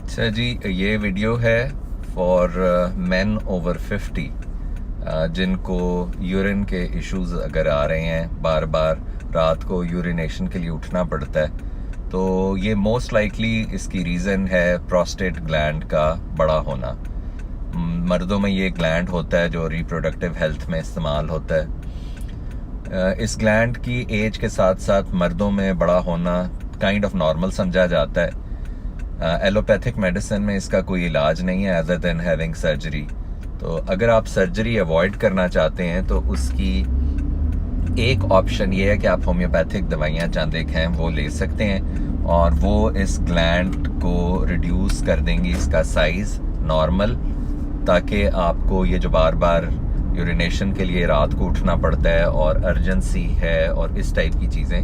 अच्छा जी, ये वीडियो है फॉर मेन ओवर 50 जिनको यूरिन के इश्यूज अगर आ रहे हैं, बार बार रात को यूरिनेशन के लिए उठना पड़ता है, तो ये मोस्ट लाइकली इसकी रीज़न है प्रोस्टेट ग्लैंड का बड़ा होना। मर्दों में ये ग्लैंड होता है जो रिप्रोडक्टिव हेल्थ में इस्तेमाल होता है। इस ग्लैंड की एज के साथ साथ मर्दों में बड़ा होना काइंड ऑफ नॉर्मल समझा जाता है। एलोपैथिक मेडिसिन में इसका कोई इलाज नहीं है अदर देन हैविंग सर्जरी। तो अगर आप सर्जरी अवॉइड करना चाहते हैं तो उसकी एक ऑप्शन ये है कि आप होम्योपैथिक दवाइयाँ चंद एक हैं वो ले सकते हैं और वो इस ग्लैंड को रिड्यूस कर देंगी, इसका साइज नॉर्मल, ताकि आपको ये जो बार बार यूरिनेशन के लिए रात को उठना पड़ता है और अर्जेंसी है और इस टाइप की चीज़ें,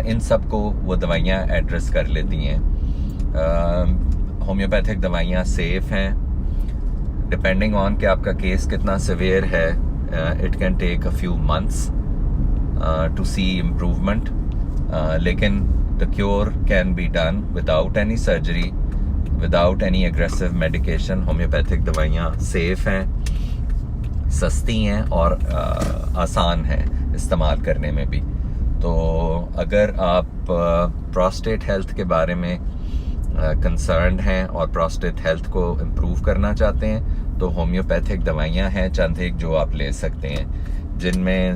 इन सब को वो दवाइयाँ एड्रेस कर लेती हैं। होम्योपैथिक दवाइयाँ सेफ हैं डिपेंडिंग ऑन कि आपका केस कितना सिवियर है। It can take a few months to see improvement, लेकिन the cure can be done without any surgery, without any aggressive medication. Homeopathic दवाइयाँ सेफ हैं, सस्ती हैं और आसान हैं इस्तेमाल करने में भी। तो अगर आप प्रोस्टेट हेल्थ के बारे में कंसर्न्ड हैं और प्रोस्टेट हेल्थ को इम्प्रूव करना चाहते हैं तो होम्योपैथिक दवाइयाँ हैं चंद एक जो आप ले सकते हैं, जिनमें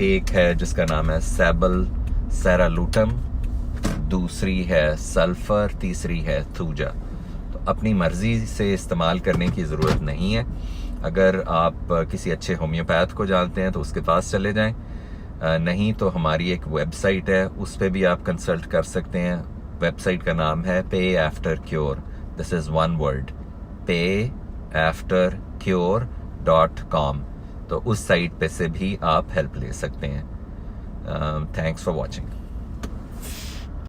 एक है जिसका नाम है सैबल सेरालूटम, दूसरी है सल्फर, तीसरी है थूजा। तो अपनी मर्जी से इस्तेमाल करने की ज़रूरत नहीं है। अगर आप किसी अच्छे होम्योपैथ को जानते हैं तो उसके पास चले जाएं, नहीं तो हमारी एक वेबसाइट है, उस पर भी आप कंसल्ट कर सकते हैं। वेबसाइट का नाम है payaftercure, this is one word, payaftercure.com। तो उस साइट पे से भी आप हेल्प ले सकते हैं। Thanks for watching.